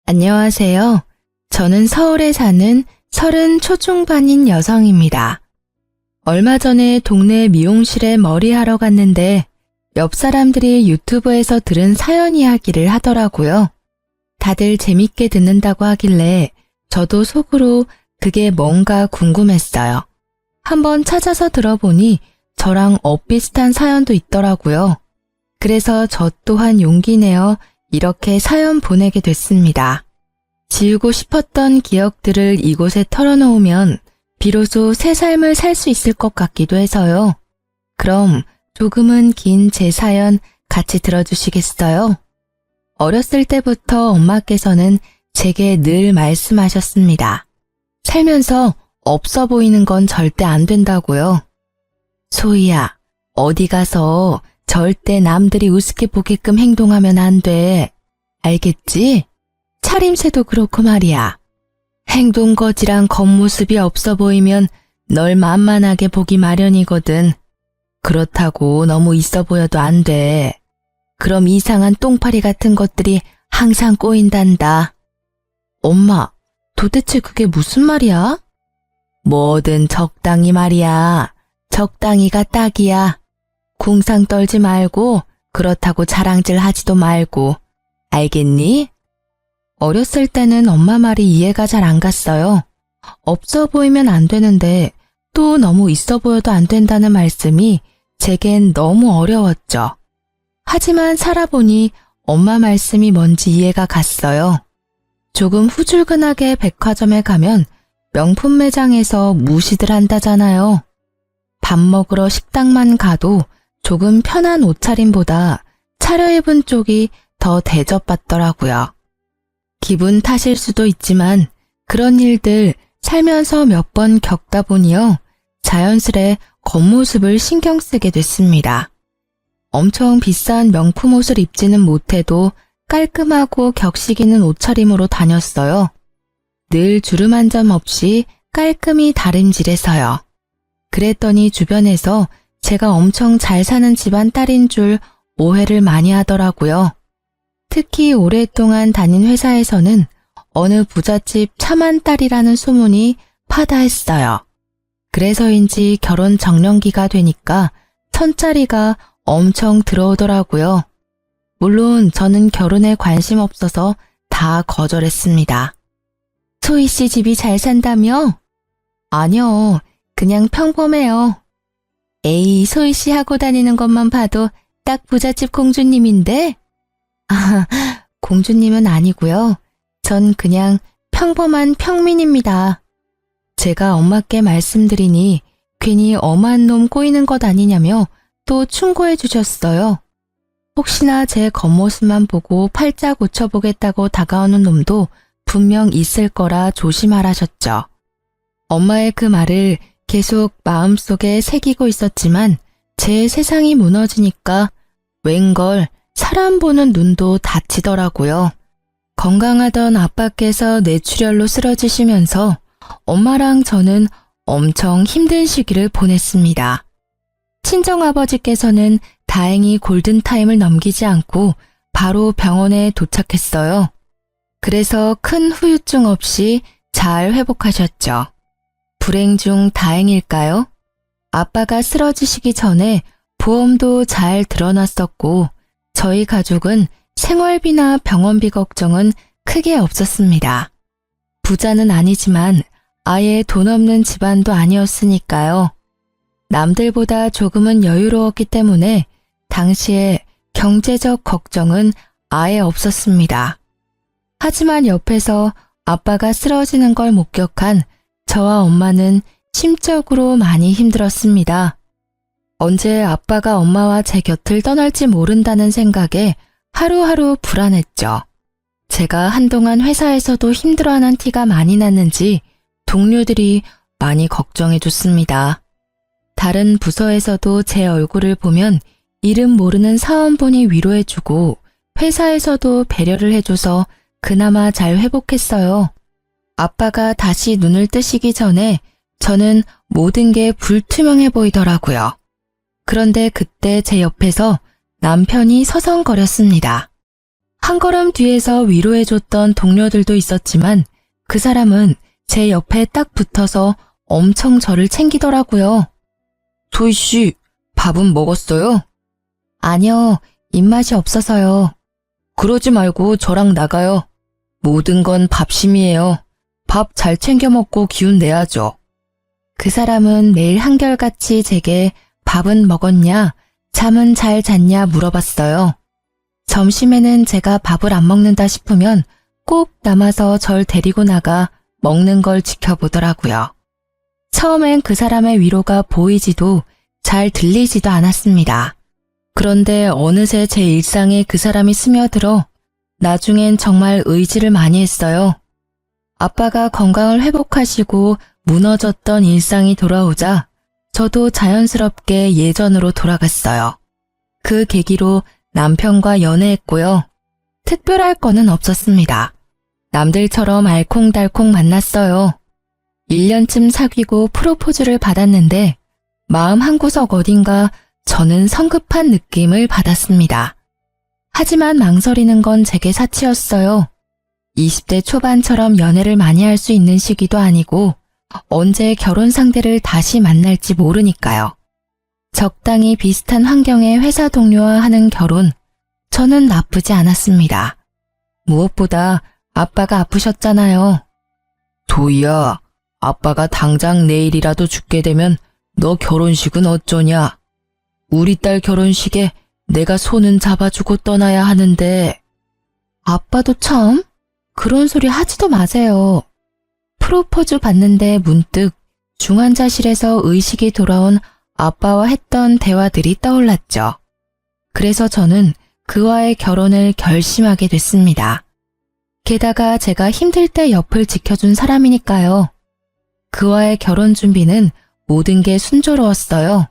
안녕하세요. 저는 서울에 사는 30 초중반인 여성입니다. 얼마 전에 동네 미용실에 머리하러 갔는데 옆 사람들이 유튜브에서 들은 사연 이야기를 하더라고요. 다들 재밌게 듣는다고 하길래 저도 속으로 그게 뭔가 궁금했어요. 한번 찾아서 들어보니 저랑 엇비슷한 사연도 있더라고요. 그래서 저 또한 용기 내어 이렇게 사연 보내게 됐습니다. 지우고 싶었던 기억들을 이곳에 털어놓으면 비로소 새 삶을 살 수 있을 것 같기도 해서요. 그럼 조금은 긴 제 사연 같이 들어주시겠어요? 어렸을 때부터 엄마께서는 제게 늘 말씀하셨습니다. 살면서 없어 보이는 건 절대 안 된다고요. 소희야, 어디 가서 절대 남들이 우습게 보게끔 행동하면 안 돼. 알겠지? 차림새도 그렇고 말이야. 행동거지랑 겉모습이 없어 보이면 널 만만하게 보기 마련이거든. 그렇다고 너무 있어 보여도 안 돼. 그럼 이상한 똥파리 같은 것들이 항상 꼬인단다. 엄마, 도대체 그게 무슨 말이야? 뭐든 적당히 말이야. 적당히가 딱이야. 궁상 떨지 말고 그렇다고 자랑질 하지도 말고. 알겠니? 어렸을 때는 엄마 말이 이해가 잘 안 갔어요. 없어 보이면 안 되는데 또 너무 있어 보여도 안 된다는 말씀이 제겐 너무 어려웠죠. 하지만 살아보니 엄마 말씀이 뭔지 이해가 갔어요. 조금 후줄근하게 백화점에 가면 명품 매장에서 무시들 한다잖아요. 밥 먹으러 식당만 가도 조금 편한 옷차림보다 차려입은 쪽이 더 대접받더라고요. 기분 탓일 수도 있지만 그런 일들 살면서 몇 번 겪다 보니요. 자연스레 겉모습을 신경 쓰게 됐습니다. 엄청 비싼 명품 옷을 입지는 못해도 깔끔하고 격식 있는 옷차림으로 다녔어요. 늘 주름 한 점 없이 깔끔히 다림질해서요. 그랬더니 주변에서 제가 엄청 잘 사는 집안 딸인 줄 오해를 많이 하더라고요. 특히 오랫동안 다닌 회사에서는 어느 부잣집 차만 딸이라는 소문이 파다했어요. 그래서인지 결혼 정년기가 되니까 천짜리가 엄청 들어오더라고요. 물론 저는 결혼에 관심 없어서 다 거절했습니다. 소희 씨 집이 잘 산다며? 아니요, 그냥 평범해요. 에이, 소희 씨 하고 다니는 것만 봐도 딱 부잣집 공주님인데? 아, 공주님은 아니고요. 전 그냥 평범한 평민입니다. 제가 엄마께 말씀드리니 괜히 엄한 놈 꼬이는 것 아니냐며 또 충고해 주셨어요. 혹시나 제 겉모습만 보고 팔자 고쳐보겠다고 다가오는 놈도 분명 있을 거라 조심하라셨죠. 엄마의 그 말을 계속 마음속에 새기고 있었지만 제 세상이 무너지니까 웬걸 사람 보는 눈도 다치더라고요. 건강하던 아빠께서 뇌출혈로 쓰러지시면서 엄마랑 저는 엄청 힘든 시기를 보냈습니다. 친정아버지께서는 다행히 골든타임을 넘기지 않고 바로 병원에 도착했어요. 그래서 큰 후유증 없이 잘 회복하셨죠. 불행 중 다행일까요? 아빠가 쓰러지시기 전에 보험도 잘 들어놨었고 저희 가족은 생활비나 병원비 걱정은 크게 없었습니다. 부자는 아니지만 아예 돈 없는 집안도 아니었으니까요. 남들보다 조금은 여유로웠기 때문에 당시에 경제적 걱정은 아예 없었습니다. 하지만 옆에서 아빠가 쓰러지는 걸 목격한 저와 엄마는 심적으로 많이 힘들었습니다. 언제 아빠가 엄마와 제 곁을 떠날지 모른다는 생각에 하루하루 불안했죠. 제가 한동안 회사에서도 힘들어하는 티가 많이 났는지 동료들이 많이 걱정해줬습니다. 다른 부서에서도 제 얼굴을 보면 이름 모르는 사원분이 위로해주고 회사에서도 배려를 해줘서 그나마 잘 회복했어요. 아빠가 다시 눈을 뜨시기 전에 저는 모든 게 불투명해 보이더라고요. 그런데 그때 제 옆에서 남편이 서성거렸습니다. 한 걸음 뒤에서 위로해줬던 동료들도 있었지만 그 사람은 제 옆에 딱 붙어서 엄청 저를 챙기더라고요. 소희 씨, 밥은 먹었어요? 아니요, 입맛이 없어서요. 그러지 말고 저랑 나가요. 모든 건 밥심이에요. 밥 잘 챙겨 먹고 기운 내야죠. 그 사람은 매일 한결같이 제게 밥은 먹었냐, 잠은 잘 잤냐 물어봤어요. 점심에는 제가 밥을 안 먹는다 싶으면 꼭 남아서 절 데리고 나가 먹는 걸 지켜보더라고요. 처음엔 그 사람의 위로가 보이지도 잘 들리지도 않았습니다. 그런데 어느새 제 일상에 그 사람이 스며들어 나중엔 정말 의지를 많이 했어요. 아빠가 건강을 회복하시고 무너졌던 일상이 돌아오자 저도 자연스럽게 예전으로 돌아갔어요. 그 계기로 남편과 연애했고요. 특별할 거는 없었습니다. 남들처럼 알콩달콩 만났어요. 1년쯤 사귀고 프로포즈를 받았는데 마음 한구석 어딘가 저는 성급한 느낌을 받았습니다. 하지만 망설이는 건 제게 사치였어요. 20대 초반처럼 연애를 많이 할 수 있는 시기도 아니고 언제 결혼 상대를 다시 만날지 모르니까요. 적당히 비슷한 환경의 회사 동료와 하는 결혼, 저는 나쁘지 않았습니다. 무엇보다 아빠가 아프셨잖아요. 도희야, 아빠가 당장 내일이라도 죽게 되면 너 결혼식은 어쩌냐? 우리 딸 결혼식에 내가 손은 잡아주고 떠나야 하는데. 아빠도 참, 그런 소리 하지도 마세요. 프로포즈 받는데 문득 중환자실에서 의식이 돌아온 아빠와 했던 대화들이 떠올랐죠. 그래서 저는 그와의 결혼을 결심하게 됐습니다. 게다가 제가 힘들 때 옆을 지켜준 사람이니까요. 그와의 결혼 준비는 모든 게 순조로웠어요.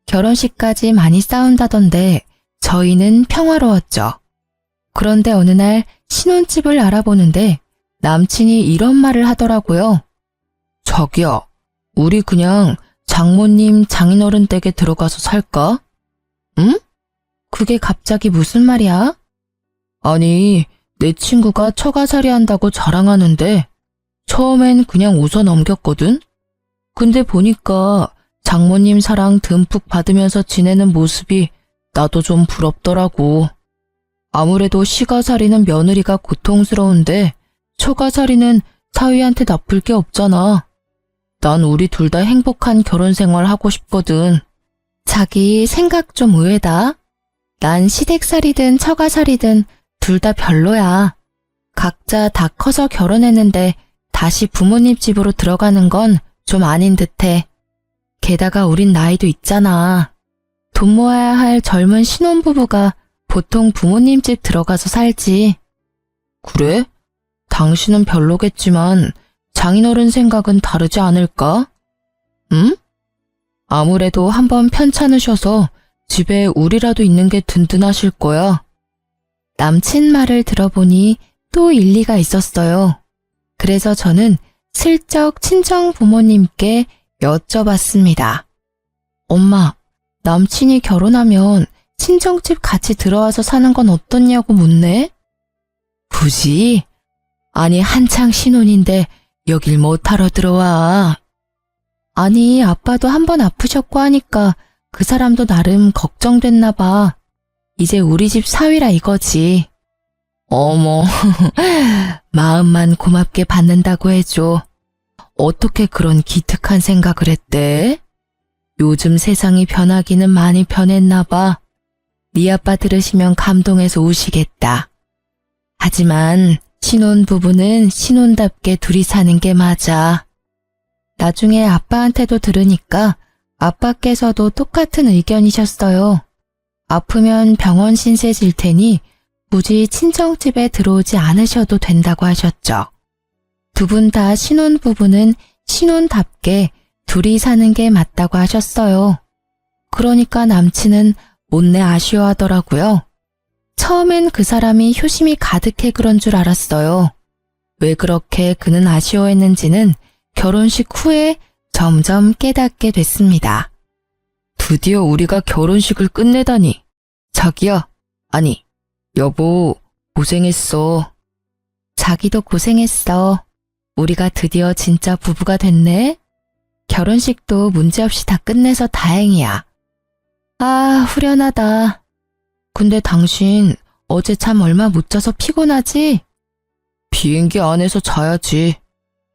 결혼식까지 많이 싸운다던데 저희는 평화로웠죠. 그런데 어느 날 신혼집을 알아보는데 남친이 이런 말을 하더라고요. 자기야, 우리 그냥 장모님 장인어른 댁에 들어가서 살까? 응? 그게 갑자기 무슨 말이야? 아니, 내 친구가 처가살이 한다고 자랑하는데 처음엔 그냥 웃어 넘겼거든? 근데 보니까 장모님 사랑 듬뿍 받으면서 지내는 모습이 나도 좀 부럽더라고. 아무래도 시가살이는 며느리가 고통스러운데 처가살이는 사위한테 나쁠 게 없잖아. 난 우리 둘 다 행복한 결혼 생활 하고 싶거든. 자기 생각 좀 의외다. 난 시댁살이든 처가살이든 둘 다 별로야. 각자 다 커서 결혼했는데 다시 부모님 집으로 들어가는 건 좀 아닌 듯해. 게다가 우린 나이도 있잖아. 돈 모아야 할 젊은 신혼부부가 보통 부모님 집 들어가서 살지. 그래? 당신은 별로겠지만 장인어른 생각은 다르지 않을까? 응? 아무래도 한번 편찮으셔서 집에 우리라도 있는 게 든든하실 거야. 남친 말을 들어보니 또 일리가 있었어요. 그래서 저는 슬쩍 친정 부모님께 여쭤봤습니다. 엄마, 남친이 결혼하면 친정집 같이 들어와서 사는 건 어떻냐고 묻네? 굳이? 아니, 한창 신혼인데 여길 못하러 들어와. 아니, 아빠도 한번 아프셨고 하니까 그 사람도 나름 걱정됐나 봐. 이제 우리 집 사위라 이거지. 어머, 마음만 고맙게 받는다고 해줘. 어떻게 그런 기특한 생각을 했대? 요즘 세상이 변하기는 많이 변했나 봐. 네 아빠 들으시면 감동해서 우시겠다. 하지만 신혼부부는 신혼답게 둘이 사는 게 맞아. 나중에 아빠한테도 들으니까 아빠께서도 똑같은 의견이셨어요. 아프면 병원 신세 질 테니 굳이 친정집에 들어오지 않으셔도 된다고 하셨죠. 두 분 다 신혼부부는 신혼답게 둘이 사는 게 맞다고 하셨어요. 그러니까 남친은 못내 아쉬워하더라고요. 처음엔 그 사람이 효심이 가득해 그런 줄 알았어요. 왜 그렇게 그는 아쉬워했는지는 결혼식 후에 점점 깨닫게 됐습니다. 드디어 우리가 결혼식을 끝내다니. 자기야, 아니, 여보, 고생했어. 자기도 고생했어. 우리가 드디어 진짜 부부가 됐네. 결혼식도 문제없이 다 끝내서 다행이야. 아, 후련하다. 근데 당신 어제 잠 얼마 못 자서 피곤하지? 비행기 안에서 자야지.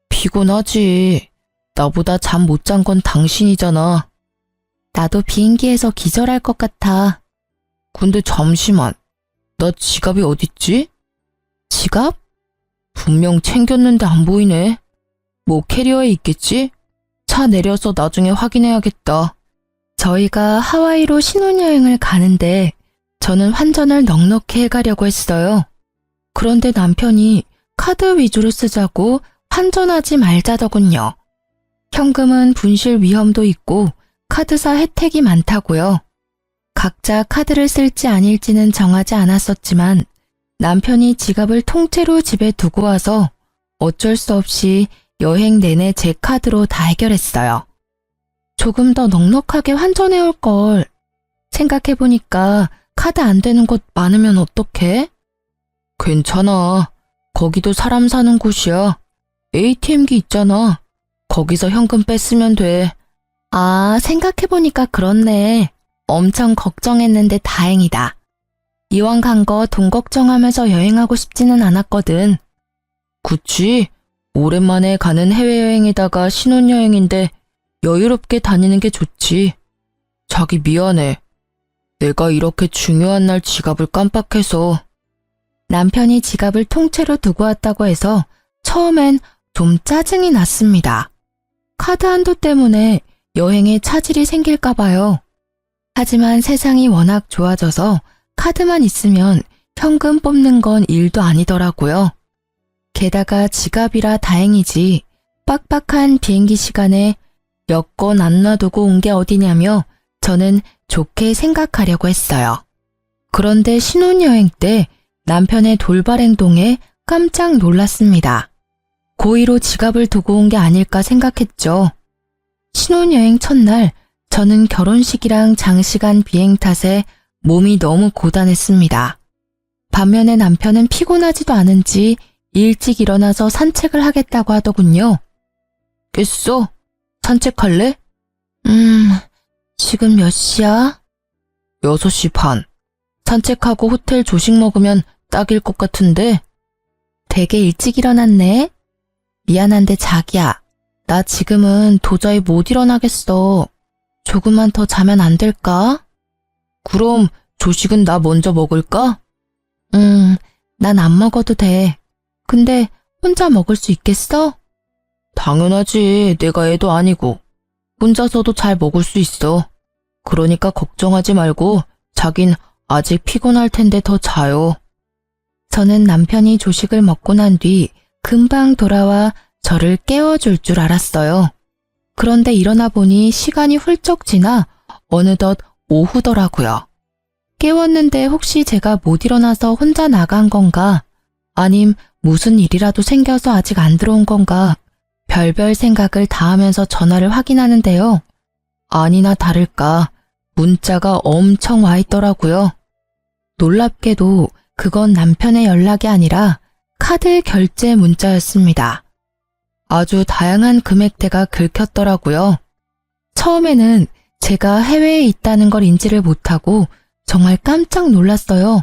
피곤하지. 나보다 잠 못 잔 건 당신이잖아. 나도 비행기에서 기절할 것 같아. 근데 잠시만. 나 지갑이 어딨지? 지갑? 분명 챙겼는데 안 보이네. 뭐 캐리어에 있겠지? 차 내려서 나중에 확인해야겠다. 저희가 하와이로 신혼여행을 가는데 저는 환전을 넉넉히 해가려고 했어요. 그런데 남편이 카드 위주로 쓰자고 환전하지 말자더군요. 현금은 분실 위험도 있고 카드사 혜택이 많다고요. 각자 카드를 쓸지 아닐지는 정하지 않았었지만 남편이 지갑을 통째로 집에 두고 와서 어쩔 수 없이 여행 내내 제 카드로 다 해결했어요. 조금 더 넉넉하게 환전해 올 걸. 생각해보니까 카드 안 되는 곳 많으면 어떡해? 괜찮아. 거기도 사람 사는 곳이야. ATM기 있잖아. 거기서 현금 뺐으면 돼. 아, 생각해보니까 그렇네. 엄청 걱정했는데 다행이다. 이왕 간 거 돈 걱정하면서 여행하고 싶지는 않았거든. 그치? 오랜만에 가는 해외여행에다가 신혼여행인데 여유롭게 다니는 게 좋지. 자기 미안해. 내가 이렇게 중요한 날 지갑을 깜빡해서. 남편이 지갑을 통째로 두고 왔다고 해서 처음엔 좀 짜증이 났습니다. 카드 한도 때문에 여행에 차질이 생길까 봐요. 하지만 세상이 워낙 좋아져서 카드만 있으면 현금 뽑는 건 일도 아니더라고요. 게다가 지갑이라 다행이지 빡빡한 비행기 시간에 여권 안 놔두고 온 게 어디냐며 저는 좋게 생각하려고 했어요. 그런데 신혼여행 때 남편의 돌발 행동에 깜짝 놀랐습니다. 고의로 지갑을 두고 온 게 아닐까 생각했죠. 신혼여행 첫날 저는 결혼식이랑 장시간 비행 탓에 몸이 너무 고단했습니다. 반면에 남편은 피곤하지도 않은지 일찍 일어나서 산책을 하겠다고 하더군요. 깼어? 산책할래? 지금 몇 시야? 6시 반. 산책하고 호텔 조식 먹으면 딱일 것 같은데. 되게 일찍 일어났네. 미안한데 자기야, 나 지금은 도저히 못 일어나겠어. 조금만 더 자면 안 될까? 그럼 조식은 나 먼저 먹을까? 난 안 먹어도 돼. 근데 혼자 먹을 수 있겠어? 당연하지. 내가 애도 아니고. 혼자서도 잘 먹을 수 있어. 그러니까 걱정하지 말고 자긴 아직 피곤할 텐데 더 자요. 저는 남편이 조식을 먹고 난 뒤 금방 돌아와 저를 깨워줄 줄 알았어요. 그런데 일어나 보니 시간이 훌쩍 지나 어느덧 오후더라고요. 깨웠는데 혹시 제가 못 일어나서 혼자 나간 건가? 아님 무슨 일이라도 생겨서 아직 안 들어온 건가? 별별 생각을 다 하면서 전화를 확인하는데요. 아니나 다를까 문자가 엄청 와 있더라고요. 놀랍게도 그건 남편의 연락이 아니라 카드 결제 문자였습니다. 아주 다양한 금액대가 긁혔더라고요. 처음에는 제가 해외에 있다는 걸 인지를 못하고 정말 깜짝 놀랐어요.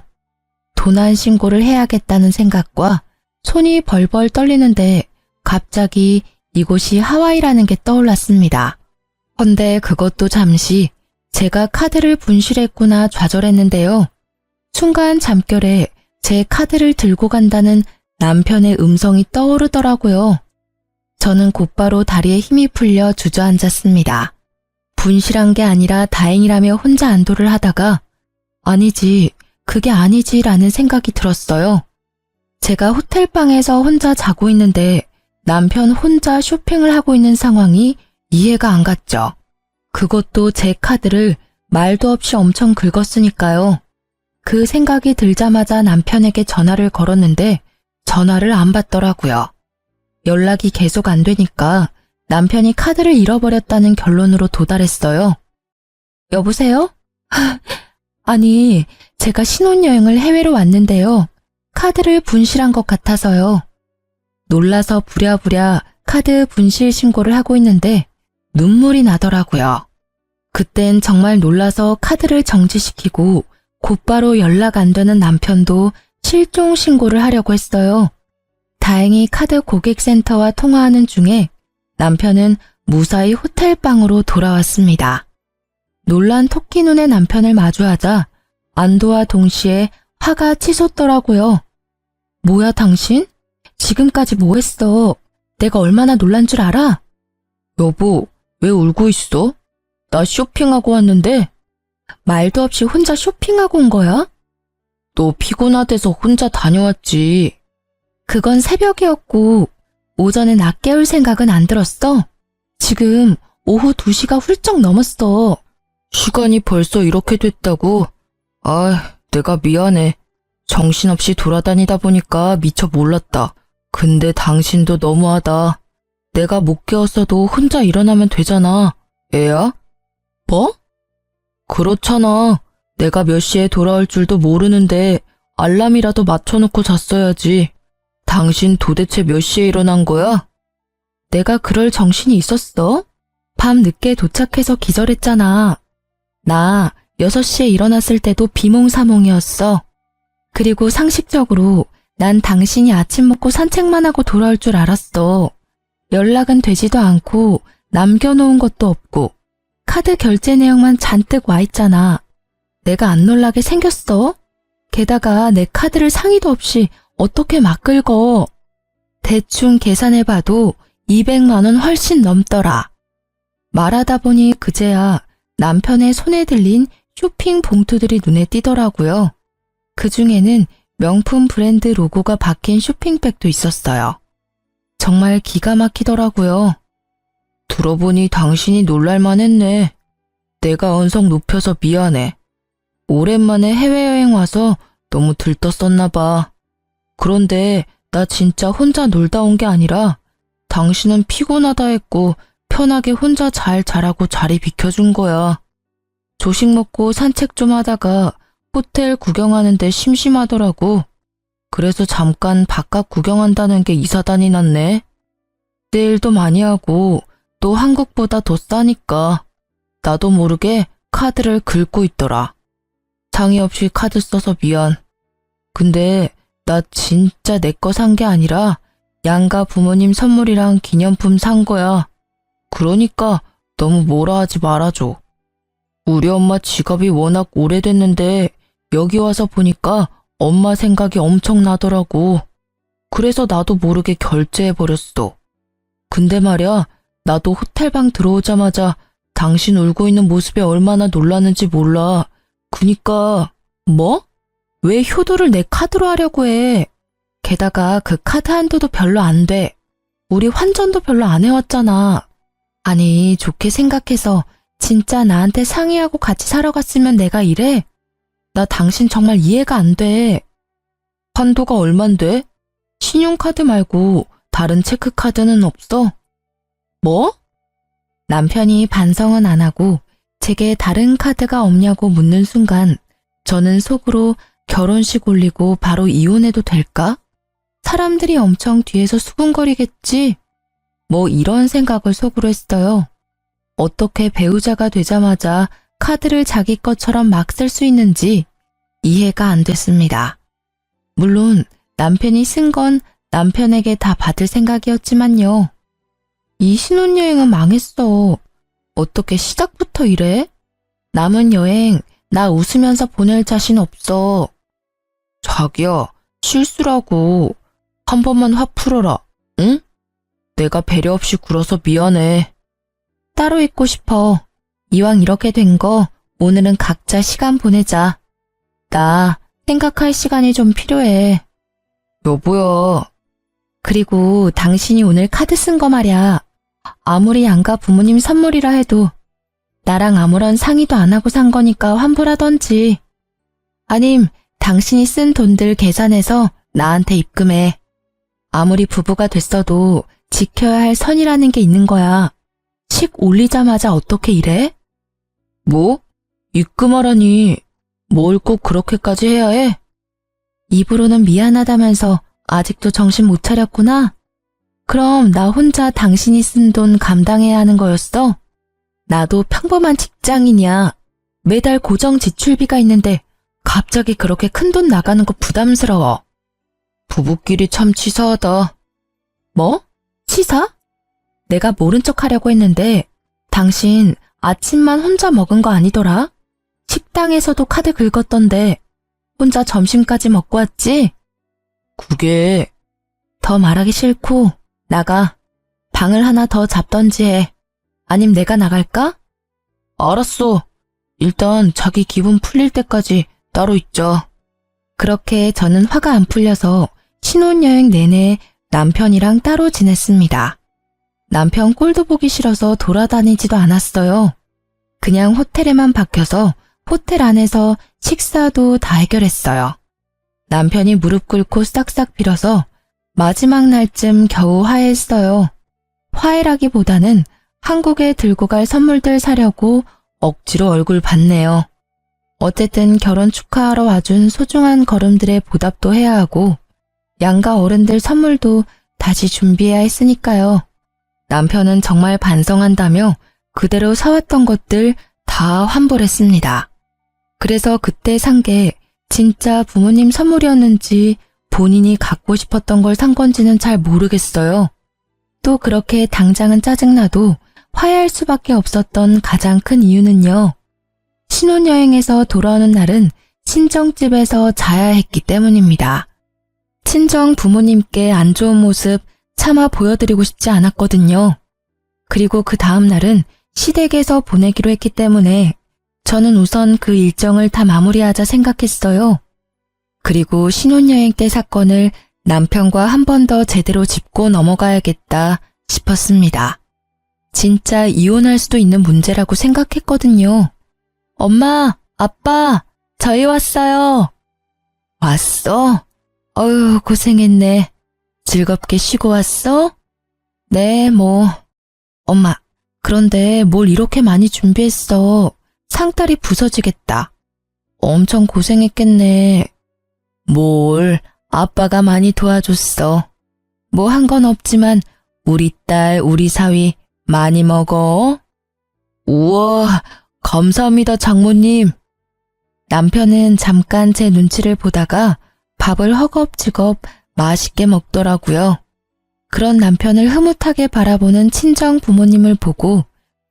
도난 신고를 해야겠다는 생각과 손이 벌벌 떨리는데 갑자기 이곳이 하와이라는 게 떠올랐습니다. 헌데 그것도 잠시 제가 카드를 분실했구나 좌절했는데요. 순간 잠결에 제 카드를 들고 간다는 남편의 음성이 떠오르더라고요. 저는 곧바로 다리에 힘이 풀려 주저앉았습니다. 분실한 게 아니라 다행이라며 혼자 안도를 하다가 아니지, 그게 아니지라는 생각이 들었어요. 제가 호텔방에서 혼자 자고 있는데 남편 혼자 쇼핑을 하고 있는 상황이 이해가 안 갔죠. 그것도 제 카드를 말도 없이 엄청 긁었으니까요. 그 생각이 들자마자 남편에게 전화를 걸었는데 전화를 안 받더라고요. 연락이 계속 안 되니까 남편이 카드를 잃어버렸다는 결론으로 도달했어요. 여보세요? 아니, 제가 신혼여행을 해외로 왔는데요. 카드를 분실한 것 같아서요. 놀라서 부랴부랴 카드 분실 신고를 하고 있는데 눈물이 나더라고요. 그땐 정말 놀라서 카드를 정지시키고 곧바로 연락 안 되는 남편도 실종 신고를 하려고 했어요. 다행히 카드 고객센터와 통화하는 중에 남편은 무사히 호텔방으로 돌아왔습니다. 놀란 토끼 눈의 남편을 마주하자 안도와 동시에 화가 치솟더라고요. 뭐야 당신? 지금까지 뭐 했어? 내가 얼마나 놀란 줄 알아? 여보, 왜 울고 있어? 나 쇼핑하고 왔는데. 말도 없이 혼자 쇼핑하고 온 거야? 너 피곤하대서 혼자 다녀왔지. 그건 새벽이었고 오전에 나 깨울 생각은 안 들었어. 지금 오후 2시가 훌쩍 넘었어. 시간이 벌써 이렇게 됐다고? 내가 미안해. 정신없이 돌아다니다 보니까 미처 몰랐다. 근데 당신도 너무하다. 내가 못 깨웠어도 혼자 일어나면 되잖아. 애야? 뭐? 그렇잖아. 내가 몇 시에 돌아올 줄도 모르는데 알람이라도 맞춰놓고 잤어야지. 당신 도대체 몇 시에 일어난 거야? 내가 그럴 정신이 있었어? 밤 늦게 도착해서 기절했잖아. 나 6시에 일어났을 때도 비몽사몽이었어. 그리고 상식적으로 난 당신이 아침 먹고 산책만 하고 돌아올 줄 알았어. 연락은 되지도 않고 남겨놓은 것도 없고 카드 결제 내용만 잔뜩 와 있잖아. 내가 안 놀라게 생겼어? 게다가 내 카드를 상의도 없이 어떻게 막 긁어. 대충 계산해봐도 200만 원 훨씬 넘더라. 말하다 보니 그제야 남편의 손에 들린 쇼핑 봉투들이 눈에 띄더라고요. 그중에는 명품 브랜드 로고가 박힌 쇼핑백도 있었어요. 정말 기가 막히더라고요. 들어보니 당신이 놀랄만 했네. 내가 언성 높여서 미안해. 오랜만에 해외여행 와서 너무 들떴었나 봐. 그런데 나 진짜 혼자 놀다 온 게 아니라 당신은 피곤하다 했고 편하게 혼자 잘 자라고 자리 비켜준 거야. 조식 먹고 산책 좀 하다가 호텔 구경하는데 심심하더라고. 그래서 잠깐 바깥 구경한다는 게 이사단이 났네. 세일도 많이 하고 또 한국보다 더 싸니까 나도 모르게 카드를 긁고 있더라. 상의 없이 카드 써서 미안. 근데 나 진짜 내 거 산 게 아니라 양가 부모님 선물이랑 기념품 산 거야. 그러니까 너무 뭐라 하지 말아줘. 우리 엄마 직업이 워낙 오래됐는데 여기 와서 보니까 엄마 생각이 엄청 나더라고. 그래서 나도 모르게 결제해버렸어. 근데 말야, 나도 호텔방 들어오자마자 당신 울고 있는 모습에 얼마나 놀랐는지 몰라. 그니까, 뭐? 왜 효도를 내 카드로 하려고 해? 게다가 그 카드 한도도 별로 안 돼. 우리 환전도 별로 안 해왔잖아. 아니, 좋게 생각해서 진짜 나한테 상의하고 같이 사러 갔으면 내가 이래? 나 당신 정말 이해가 안 돼. 한도가 얼만데? 신용카드 말고 다른 체크카드는 없어? 뭐? 남편이 반성은 안 하고 제게 다른 카드가 없냐고 묻는 순간 저는 속으로 결혼식 올리고 바로 이혼해도 될까? 사람들이 엄청 뒤에서 수군거리겠지? 뭐 이런 생각을 속으로 했어요. 어떻게 배우자가 되자마자 카드를 자기 것처럼 막 쓸 수 있는지 이해가 안 됐습니다. 물론 남편이 쓴 건 남편에게 다 받을 생각이었지만요. 이 신혼여행은 망했어. 어떻게 시작부터 이래? 남은 여행 나 웃으면서 보낼 자신 없어. 자기야, 실수라고. 한 번만 화 풀어라, 응? 내가 배려 없이 굴어서 미안해. 따로 있고 싶어. 이왕 이렇게 된 거 오늘은 각자 시간 보내자. 나 생각할 시간이 좀 필요해. 여보야. 그리고 당신이 오늘 카드 쓴 거 말야. 아무리 양가 부모님 선물이라 해도 나랑 아무런 상의도 안 하고 산 거니까 환불하던지. 아님 당신이 쓴 돈들 계산해서 나한테 입금해. 아무리 부부가 됐어도 지켜야 할 선이라는 게 있는 거야. 식 올리자마자 어떻게 이래? 뭐? 입금하라니. 뭘 꼭 그렇게까지 해야 해? 입으로는 미안하다면서 아직도 정신 못 차렸구나? 그럼 나 혼자 당신이 쓴 돈 감당해야 하는 거였어? 나도 평범한 직장인이야. 매달 고정 지출비가 있는데 갑자기 그렇게 큰 돈 나가는 거 부담스러워. 부부끼리 참 치사하다. 뭐? 치사? 내가 모른 척 하려고 했는데 당신 아침만 혼자 먹은 거 아니더라? 식당에서도 카드 긁었던데 혼자 점심까지 먹고 왔지? 그게 더 말하기 싫고 나가. 방을 하나 더 잡던지 해. 아님 내가 나갈까? 알았어. 일단 자기 기분 풀릴 때까지 따로 있자. 그렇게 저는 화가 안 풀려서 신혼여행 내내 남편이랑 따로 지냈습니다. 남편 꼴도 보기 싫어서 돌아다니지도 않았어요. 그냥 호텔에만 박혀서 호텔 안에서 식사도 다 해결했어요. 남편이 무릎 꿇고 싹싹 빌어서 마지막 날쯤 겨우 화해했어요. 화해라기보다는 한국에 들고 갈 선물들 사려고 억지로 얼굴 봤네요. 어쨌든 결혼 축하하러 와준 소중한 걸음들의 보답도 해야 하고 양가 어른들 선물도 다시 준비해야 했으니까요. 남편은 정말 반성한다며 그대로 사왔던 것들 다 환불했습니다. 그래서 그때 산 게 진짜 부모님 선물이었는지 본인이 갖고 싶었던 걸 산 건지는 잘 모르겠어요. 또 그렇게 당장은 짜증나도 화해할 수밖에 없었던 가장 큰 이유는요. 신혼여행에서 돌아오는 날은 친정집에서 자야 했기 때문입니다. 친정 부모님께 안 좋은 모습 차마 보여드리고 싶지 않았거든요. 그리고 그 다음 날은 시댁에서 보내기로 했기 때문에 저는 우선 그 일정을 다 마무리하자 생각했어요. 그리고 신혼여행 때 사건을 남편과 한 번 더 제대로 짚고 넘어가야겠다 싶었습니다. 진짜 이혼할 수도 있는 문제라고 생각했거든요. 엄마, 아빠, 저희 왔어요. 왔어? 어휴, 고생했네. 즐겁게 쉬고 왔어? 네, 뭐. 엄마, 그런데 뭘 이렇게 많이 준비했어. 상다리 부서지겠다. 엄청 고생했겠네. 뭘, 아빠가 많이 도와줬어. 뭐 한 건 없지만 우리 딸, 우리 사위 많이 먹어. 우와, 감사합니다, 장모님. 남편은 잠깐 제 눈치를 보다가 밥을 허겁지겁 맛있게 먹더라고요. 그런 남편을 흐뭇하게 바라보는 친정 부모님을 보고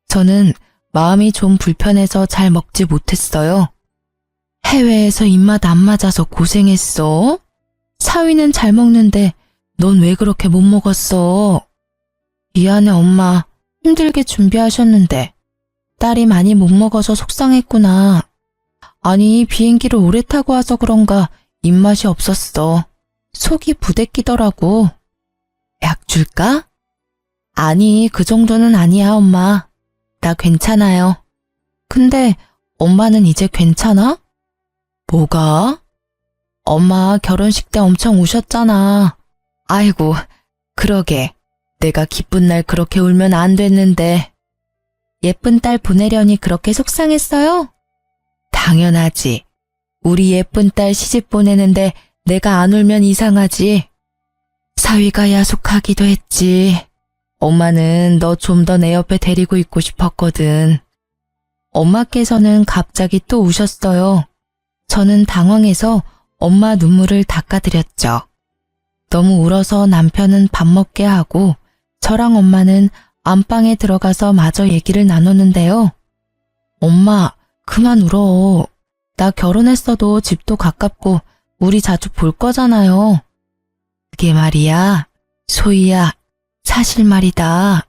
저는 마음이 좀 불편해서 잘 먹지 못했어요. 해외에서 입맛 안 맞아서 고생했어? 사위는 잘 먹는데 넌 왜 그렇게 못 먹었어? 미안해, 엄마. 힘들게 준비하셨는데 딸이 많이 못 먹어서 속상했구나. 아니, 비행기를 오래 타고 와서 그런가 입맛이 없었어. 속이 부대끼더라고. 약 줄까? 아니, 그 정도는 아니야, 엄마. 나 괜찮아요. 근데 엄마는 이제 괜찮아? 뭐가? 엄마 결혼식 때 엄청 우셨잖아. 아이고, 그러게. 내가 기쁜 날 그렇게 울면 안 됐는데. 예쁜 딸 보내려니 그렇게 속상했어요? 당연하지. 우리 예쁜 딸 시집 보내는데 내가 안 울면 이상하지. 사위가 야속하기도 했지. 엄마는 너 좀 더 내 옆에 데리고 있고 싶었거든. 엄마께서는 갑자기 또 우셨어요. 저는 당황해서 엄마 눈물을 닦아드렸죠. 너무 울어서 남편은 밥 먹게 하고 저랑 엄마는 안방에 들어가서 마저 얘기를 나눴는데요. 엄마, 그만 울어. 나 결혼했어도 집도 가깝고 우리 자주 볼 거잖아요. 그게 말이야, 소희야, 사실 말이다.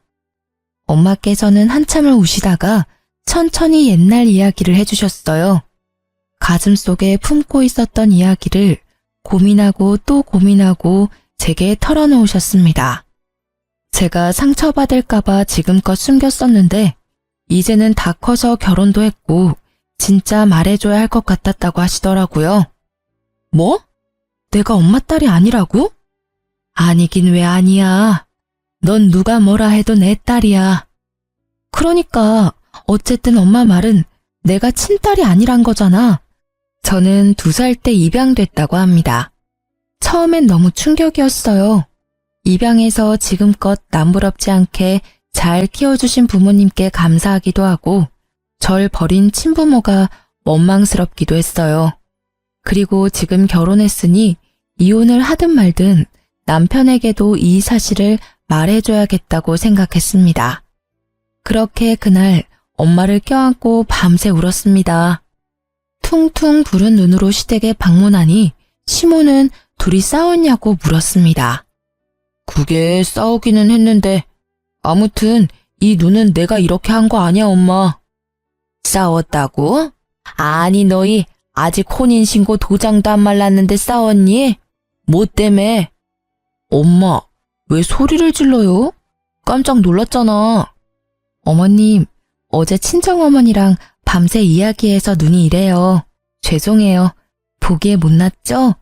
엄마께서는 한참을 우시다가 천천히 옛날 이야기를 해주셨어요. 가슴속에 품고 있었던 이야기를 고민하고 또 고민하고 제게 털어놓으셨습니다. 제가 상처받을까봐 지금껏 숨겼었는데 이제는 다 커서 결혼도 했고 진짜 말해줘야 할 것 같았다고 하시더라고요. 뭐? 내가 엄마 딸이 아니라고? 아니긴 왜 아니야. 넌 누가 뭐라 해도 내 딸이야. 그러니까 어쨌든 엄마 말은 내가 친딸이 아니란 거잖아. 저는 2살 때 입양됐다고 합니다. 처음엔 너무 충격이었어요. 입양해서 지금껏 남부럽지 않게 잘 키워주신 부모님께 감사하기도 하고 절 버린 친부모가 원망스럽기도 했어요. 그리고 지금 결혼했으니 이혼을 하든 말든 남편에게도 이 사실을 말해줘야겠다고 생각했습니다. 그렇게 그날 엄마를 껴안고 밤새 울었습니다. 퉁퉁 부른 눈으로 시댁에 방문하니 시모는 둘이 싸웠냐고 물었습니다. 그게 싸우기는 했는데 아무튼 이 눈은 내가 이렇게 한 거 아니야, 엄마. 싸웠다고? 아니 너희 아직 혼인신고 도장도 안 말랐는데 싸웠니? 뭐 때문에? 엄마, 왜 소리를 질러요? 깜짝 놀랐잖아. 어머님, 어제 친정어머니랑 밤새 이야기해서 눈이 이래요. 죄송해요. 보기에 못났죠?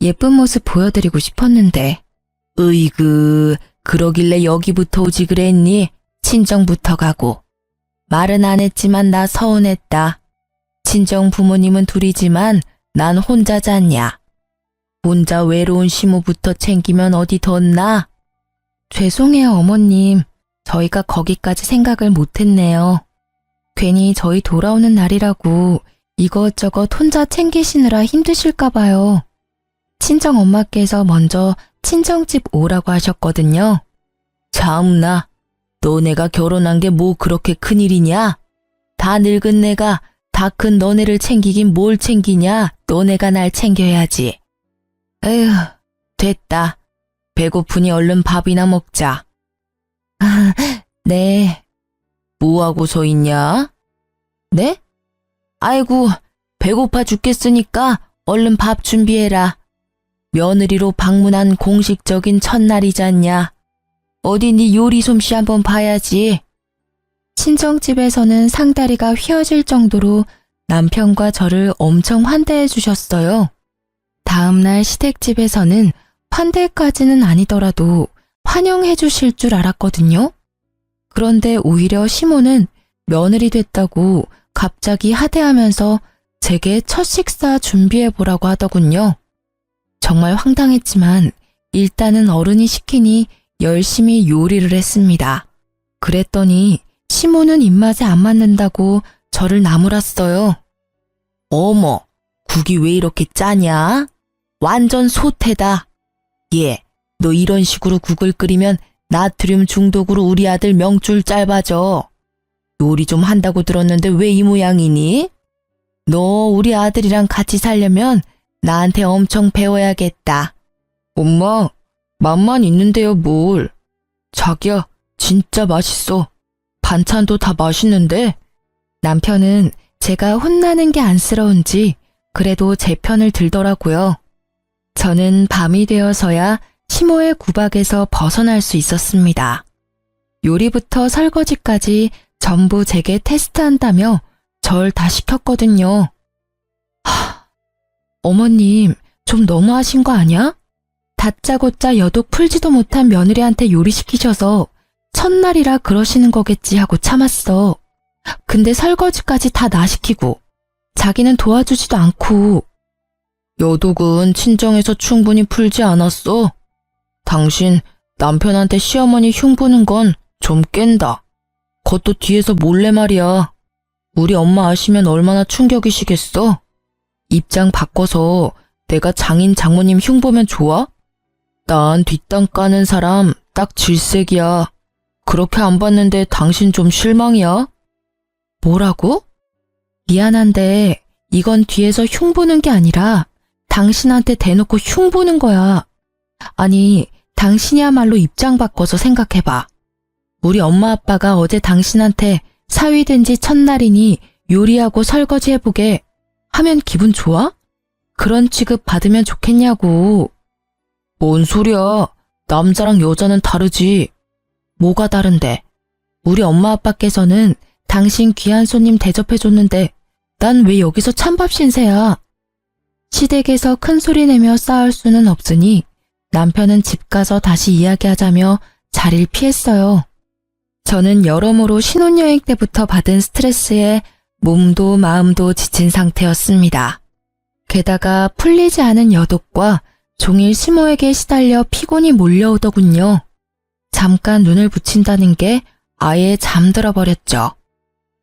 예쁜 모습 보여드리고 싶었는데. 으이그, 그러길래 여기부터 오지 그랬니? 친정부터 가고. 말은 안 했지만 나 서운했다. 친정 부모님은 둘이지만 난 혼자 잤냐. 혼자 외로운 시모부터 챙기면 어디 덧나? 죄송해요, 어머님. 저희가 거기까지 생각을 못했네요. 괜히 저희 돌아오는 날이라고 이것저것 혼자 챙기시느라 힘드실까봐요. 친정 엄마께서 먼저 친정집 오라고 하셨거든요. 참나, 너네가 결혼한 게 뭐 그렇게 큰일이냐? 다 늙은 내가 다 큰 너네를 챙기긴 뭘 챙기냐? 너네가 날 챙겨야지. 에휴, 됐다. 배고프니 얼른 밥이나 먹자. 아, 네. 뭐하고 서 있냐? 네? 아이고, 배고파 죽겠으니까 얼른 밥 준비해라. 며느리로 방문한 공식적인 첫날이잖냐. 어디 네 요리 솜씨 한번 봐야지. 친정집에서는 상다리가 휘어질 정도로 남편과 저를 엄청 환대해 주셨어요. 다음날 시댁집에서는 환대까지는 아니더라도 환영해 주실 줄 알았거든요. 그런데 오히려 시모는 며느리 됐다고 갑자기 하대하면서 제게 첫 식사 준비해 보라고 하더군요. 정말 황당했지만 일단은 어른이 시키니 열심히 요리를 했습니다. 그랬더니 시모는 입맛에 안 맞는다고 저를 나무랐어요. 어머, 국이 왜 이렇게 짜냐? 완전 소태다. 얘, 너 이런 식으로 국을 끓이면 나트륨 중독으로 우리 아들 명줄 짧아져. 요리 좀 한다고 들었는데 왜 이 모양이니? 너 우리 아들이랑 같이 살려면 나한테 엄청 배워야겠다. 엄마, 맛만 있는데요 뭘. 자기야, 진짜 맛있어. 반찬도 다 맛있는데. 남편은 제가 혼나는 게 안쓰러운지 그래도 제 편을 들더라고요. 저는 밤이 되어서야 시모의 구박에서 벗어날 수 있었습니다. 요리부터 설거지까지 전부 제게 테스트한다며 절 다 시켰거든요. 어머님, 좀 너무하신 거 아니야? 다짜고짜 여독 풀지도 못한 며느리한테 요리시키셔서 첫날이라 그러시는 거겠지 하고 참았어. 근데 설거지까지 다 나 시키고 자기는 도와주지도 않고. 여독은 친정에서 충분히 풀지 않았어. 당신 남편한테 시어머니 흉보는 건 좀 깬다. 그것도 뒤에서 몰래 말이야. 우리 엄마 아시면 얼마나 충격이시겠어? 입장 바꿔서 내가 장인 장모님 흉보면 좋아? 난 뒷땅 까는 사람 딱 질색이야. 그렇게 안 봤는데 당신 좀 실망이야? 뭐라고? 미안한데 이건 뒤에서 흉보는 게 아니라 당신한테 대놓고 흉보는 거야. 아니, 당신이야말로 입장 바꿔서 생각해봐. 우리 엄마 아빠가 어제 당신한테 사위 된 지 첫날이니 요리하고 설거지 해보게 하면 기분 좋아? 그런 취급 받으면 좋겠냐고. 뭔 소리야. 남자랑 여자는 다르지. 뭐가 다른데? 우리 엄마 아빠께서는 당신 귀한 손님 대접해줬는데 난 왜 여기서 찬밥 신세야. 시댁에서 큰 소리 내며 싸울 수는 없으니 남편은 집 가서 다시 이야기하자며 자리를 피했어요. 저는 여러모로 신혼여행 때부터 받은 스트레스에 몸도 마음도 지친 상태였습니다. 게다가 풀리지 않은 여독과 종일 시모에게 시달려 피곤이 몰려오더군요. 잠깐 눈을 붙인다는 게 아예 잠들어 버렸죠.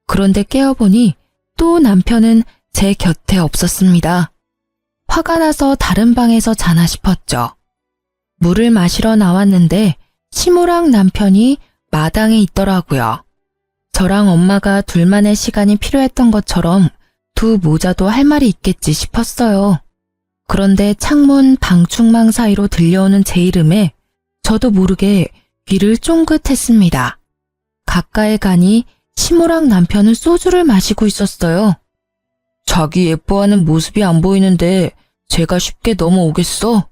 그런데 깨어보니 또 남편은 제 곁에 없었습니다. 화가 나서 다른 방에서 자나 싶었죠. 물을 마시러 나왔는데 시모랑 남편이 마당에 있더라고요. 저랑 엄마가 둘만의 시간이 필요했던 것처럼 두 모자도 할 말이 있겠지 싶었어요. 그런데 창문 방충망 사이로 들려오는 제 이름에 저도 모르게 귀를 쫑긋했습니다. 가까이 가니 시모랑 남편은 소주를 마시고 있었어요. 자기 예뻐하는 모습이 안 보이는데 제가 쉽게 넘어오겠어?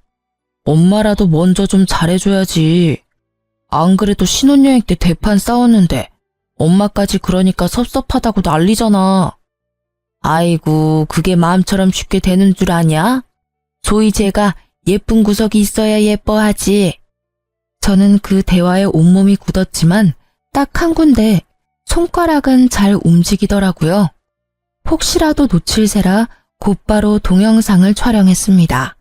엄마라도 먼저 좀 잘해줘야지. 안 그래도 신혼여행 때 대판 싸웠는데 엄마까지 그러니까 섭섭하다고 난리잖아. 아이고, 그게 마음처럼 쉽게 되는 줄 아냐? 소위 제가 예쁜 구석이 있어야 예뻐하지. 저는 그 대화에 온몸이 굳었지만 딱 한 군데 손가락은 잘 움직이더라고요. 혹시라도 놓칠세라 곧바로 동영상을 촬영했습니다.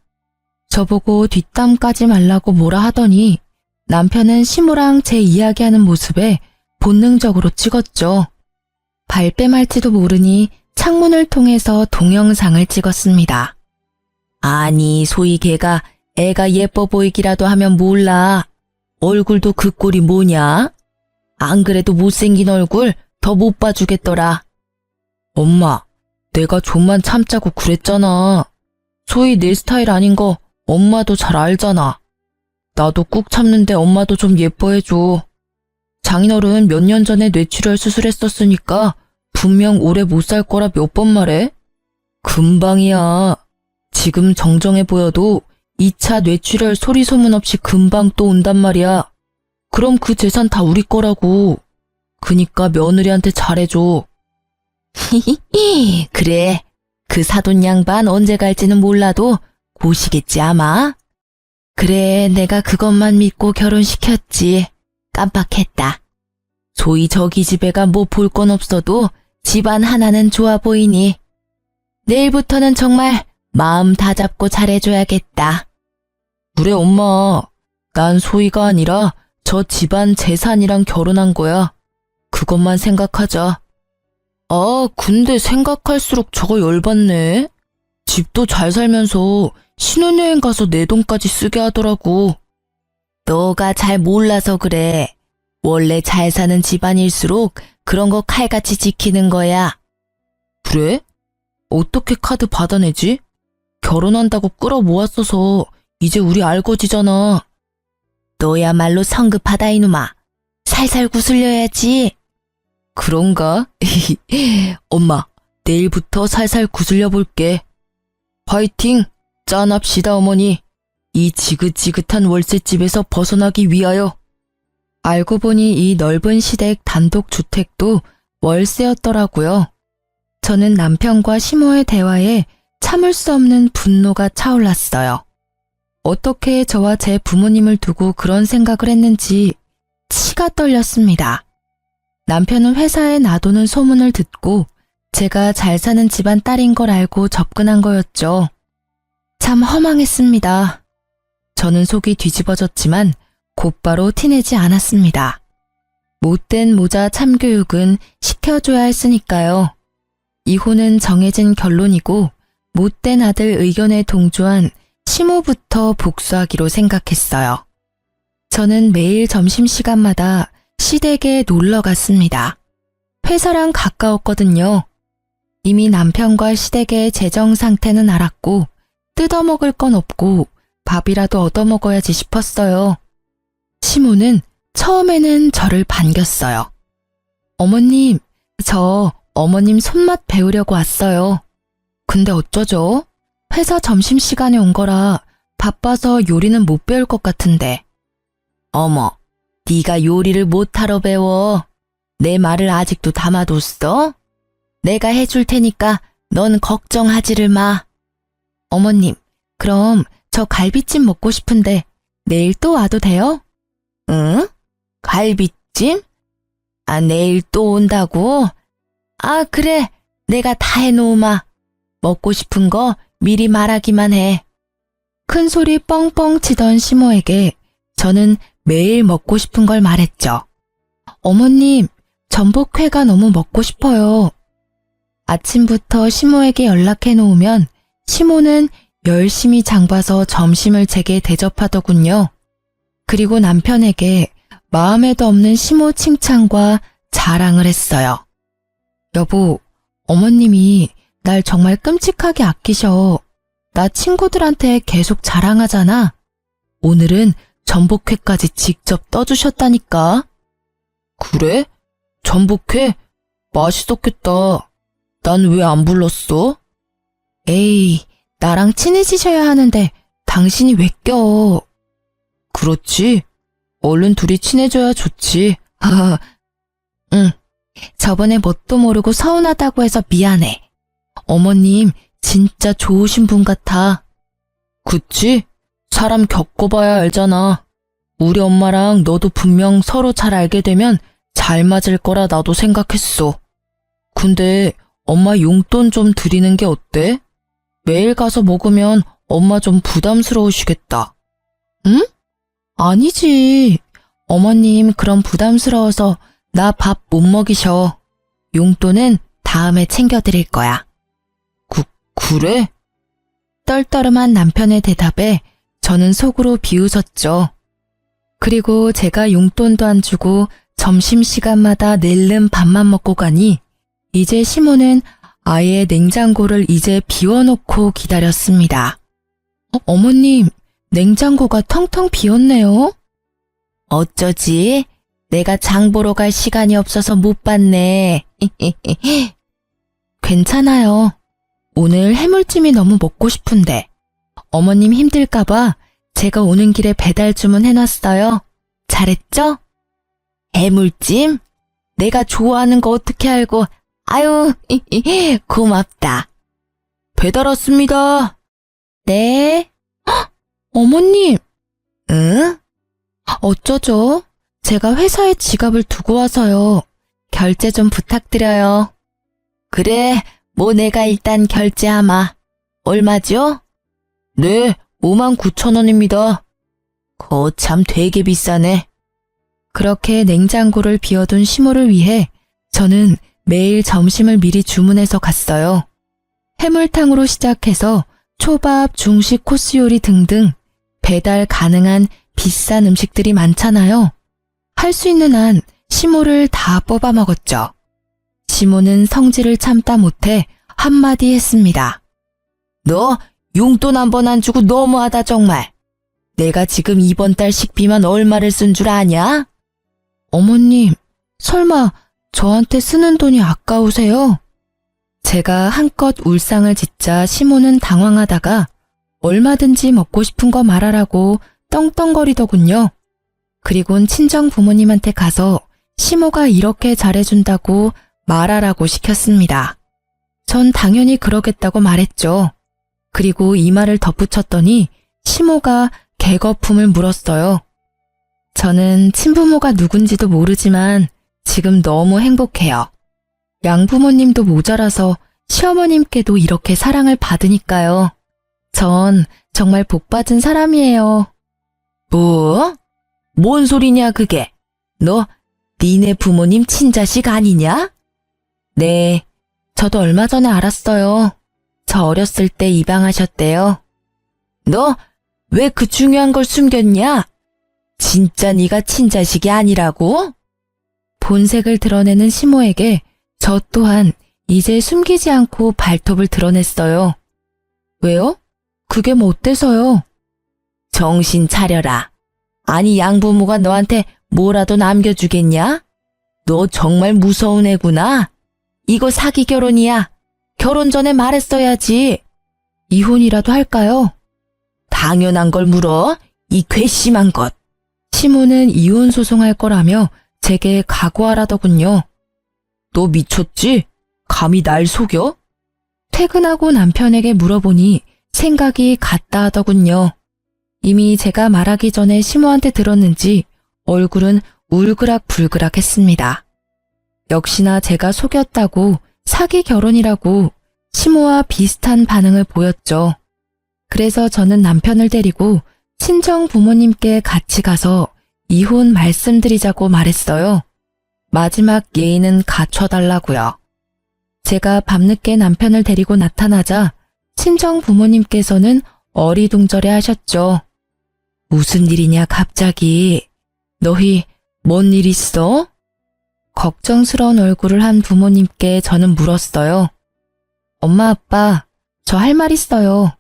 저보고 뒷담 까지 말라고 뭐라 하더니 남편은 시모랑 제 이야기하는 모습에 본능적으로 찍었죠. 발뺌할지도 모르니 창문을 통해서 동영상을 찍었습니다. 아니, 소희 걔가 애가 예뻐 보이기라도 하면 몰라. 얼굴도 그 꼴이 뭐냐? 안 그래도 못생긴 얼굴 더 못 봐주겠더라. 엄마, 내가 좀만 참자고 그랬잖아. 소희 내 스타일 아닌 거 엄마도 잘 알잖아. 나도 꾹 참는데 엄마도 좀 예뻐해줘. 장인어른 몇 년 전에 뇌출혈 수술했었으니까 분명 오래 못 살 거라 몇 번 말해? 금방이야. 지금 정정해 보여도 2차 뇌출혈 소리 소문 없이 금방 또 온단 말이야. 그럼 그 재산 다 우리 거라고. 그니까 며느리한테 잘해줘. 히히히, 그래. 그 사돈 양반 언제 갈지는 몰라도 고시겠지 아마. 그래, 내가 그것만 믿고 결혼시켰지. 깜빡했다. 소희 저기 집애가 뭐 볼 건 없어도 집안 하나는 좋아 보이니. 내일부터는 정말 마음 다 잡고 잘해줘야겠다. 그래, 엄마. 난 소희가 아니라 저 집안 재산이랑 결혼한 거야. 그것만 생각하자. 아, 근데 생각할수록 저거 열받네. 집도 잘 살면서 신혼여행 가서 내 돈까지 쓰게 하더라고. 너가 잘 몰라서 그래. 원래 잘 사는 집안일수록 그런 거 칼같이 지키는 거야. 그래? 어떻게 카드 받아내지? 결혼한다고 끌어모았어서 이제 우리 알거지잖아. 너야말로 성급하다 이놈아. 살살 구슬려야지. 그런가? 엄마, 내일부터 살살 구슬려 볼게. 화이팅! 짠합시다 어머니. 이 지긋지긋한 월세집에서 벗어나기 위하여. 알고 보니 이 넓은 시댁 단독주택도 월세였더라고요. 저는 남편과 시모의 대화에 참을 수 없는 분노가 차올랐어요. 어떻게 저와 제 부모님을 두고 그런 생각을 했는지 치가 떨렸습니다. 남편은 회사에 놔두는 소문을 듣고 제가 잘 사는 집안 딸인 걸 알고 접근한 거였죠. 참 허망했습니다. 저는 속이 뒤집어졌지만 곧바로 티내지 않았습니다. 못된 모자 참교육은 시켜줘야 했으니까요. 이혼은 정해진 결론이고 못된 아들 의견에 동조한 시모부터 복수하기로 생각했어요. 저는 매일 점심시간마다 시댁에 놀러 갔습니다. 회사랑 가까웠거든요. 이미 남편과 시댁의 재정 상태는 알았고 뜯어먹을 건 없고 밥이라도 얻어먹어야지 싶었어요. 시모는 처음에는 저를 반겼어요. 어머님, 저 어머님 손맛 배우려고 왔어요. 근데 어쩌죠? 회사 점심시간에 온 거라 바빠서 요리는 못 배울 것 같은데. 어머, 네가 요리를 못하러 배워. 내 말을 아직도 담아뒀어? 내가 해줄 테니까 넌 걱정하지를 마. 어머님, 그럼 저 갈비찜 먹고 싶은데 내일 또 와도 돼요? 응? 갈비찜? 아, 내일 또 온다고? 아, 그래. 내가 다 해놓으마. 먹고 싶은 거 미리 말하기만 해. 큰 소리 뻥뻥 치던 시모에게 저는 매일 먹고 싶은 걸 말했죠. 어머님, 전복회가 너무 먹고 싶어요. 아침부터 시모에게 연락해 놓으면 시모는 열심히 장봐서 점심을 제게 대접하더군요. 그리고 남편에게 마음에도 없는 시모 칭찬과 자랑을 했어요. 여보, 어머님이 날 정말 끔찍하게 아끼셔. 나 친구들한테 계속 자랑하잖아. 오늘은 전복회까지 직접 떠주셨다니까. 그래? 전복회? 맛있었겠다. 난 왜 안 불렀어? 에이, 나랑 친해지셔야 하는데 당신이 왜 껴? 그렇지. 얼른 둘이 친해져야 좋지. 응. 저번에 뭣도 모르고 서운하다고 해서 미안해. 어머님 진짜 좋으신 분 같아. 그치? 사람 겪어봐야 알잖아. 우리 엄마랑 너도 분명 서로 잘 알게 되면 잘 맞을 거라 나도 생각했어. 근데 엄마 용돈 좀 드리는 게 어때? 매일 가서 먹으면 엄마 좀 부담스러우시겠다. 응? 아니지. 어머님 그럼 부담스러워서 나 밥 못 먹이셔. 용돈은 다음에 챙겨드릴 거야. 그래? 떨떠름한 남편의 대답에 저는 속으로 비웃었죠. 그리고 제가 용돈도 안 주고 점심시간마다 낼름 밥만 먹고 가니 이제 시모는 아예 냉장고를 이제 비워놓고 기다렸습니다. 어머님, 냉장고가 텅텅 비었네요. 어쩌지? 내가 장 보러 갈 시간이 없어서 못 봤네. 괜찮아요. 오늘 해물찜이 너무 먹고 싶은데 어머님 힘들까봐 제가 오는 길에 배달 주문해놨어요. 잘했죠? 해물찜? 내가 좋아하는 거 어떻게 알고. 아유, 고맙다. 배달 왔습니다. 네. 헉, 어머님. 응? 어쩌죠? 제가 회사에 지갑을 두고 와서요. 결제 좀 부탁드려요. 그래, 뭐 내가 일단 결제하마. 얼마죠? 네, 59,000원입니다. 거참 되게 비싸네. 그렇게 냉장고를 비워둔 시모를 위해 저는 매일 점심을 미리 주문해서 갔어요. 해물탕으로 시작해서 초밥, 중식 코스 요리 등등 배달 가능한 비싼 음식들이 많잖아요. 할 수 있는 한 시모를 다 뽑아 먹었죠. 시모는 성질을 참다 못해 한마디 했습니다. 너 용돈 한 번 안 주고 너무하다 정말. 내가 지금 이번 달 식비만 얼마를 쓴 줄 아냐? 어머님, 설마 저한테 쓰는 돈이 아까우세요? 제가 한껏 울상을 짓자 시모는 당황하다가 얼마든지 먹고 싶은 거 말하라고 떵떵거리더군요. 그리곤 친정 부모님한테 가서 시모가 이렇게 잘해준다고 말하라고 시켰습니다. 전 당연히 그러겠다고 말했죠. 그리고 이 말을 덧붙였더니 시모가 개거품을 물었어요. 저는 친부모가 누군지도 모르지만 지금 너무 행복해요. 양부모님도 모자라서 시어머님께도 이렇게 사랑을 받으니까요. 전 정말 복받은 사람이에요. 뭐? 뭔 소리냐 그게? 너 니네 부모님 친자식 아니냐? 네, 저도 얼마 전에 알았어요. 저 어렸을 때 입양하셨대요. 너 왜 그 중요한 걸 숨겼냐? 진짜 네가 친자식이 아니라고? 본색을 드러내는 시모에게 저 또한 이제 숨기지 않고 발톱을 드러냈어요. 왜요? 그게 뭐 어때서요? 정신 차려라. 아니 양부모가 너한테 뭐라도 남겨주겠냐? 너 정말 무서운 애구나. 이거 사기 결혼이야. 결혼 전에 말했어야지. 이혼이라도 할까요? 당연한 걸 물어. 이 괘씸한 것. 시모는 이혼 소송할 거라며 제게 각오하라더군요. 너 미쳤지? 감히 날 속여? 퇴근하고 남편에게 물어보니 생각이 같다 하더군요. 이미 제가 말하기 전에 시모한테 들었는지 얼굴은 울그락불그락 했습니다. 역시나 제가 속였다고 사기 결혼이라고 시모와 비슷한 반응을 보였죠. 그래서 저는 남편을 데리고 친정 부모님께 같이 가서 이혼 말씀드리자고 말했어요. 마지막 예의는 갖춰달라고요. 제가 밤늦게 남편을 데리고 나타나자 친정 부모님께서는 어리둥절해 하셨죠. 무슨 일이냐 갑자기. 너희 뭔 일 있어? 걱정스러운 얼굴을 한 부모님께 저는 물었어요. 엄마 아빠, 저 할 말 있어요.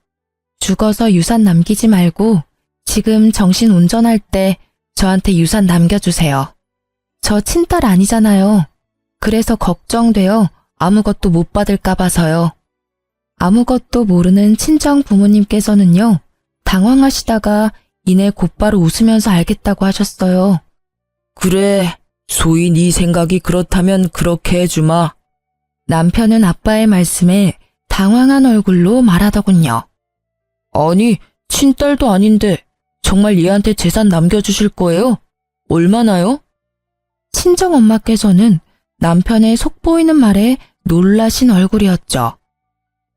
죽어서 유산 남기지 말고 지금 정신 운전할 때 저한테 유산 남겨주세요. 저 친딸 아니잖아요. 그래서 걱정돼요. 아무것도 못 받을까 봐서요. 아무것도 모르는 친정 부모님께서는요. 당황하시다가 이내 곧바로 웃으면서 알겠다고 하셨어요. 그래, 소희 네 생각이 그렇다면 그렇게 해주마. 남편은 아빠의 말씀에 당황한 얼굴로 말하더군요. 아니, 친딸도 아닌데 정말 얘한테 재산 남겨주실 거예요? 얼마나요? 친정엄마께서는 남편의 속보이는 말에 놀라신 얼굴이었죠.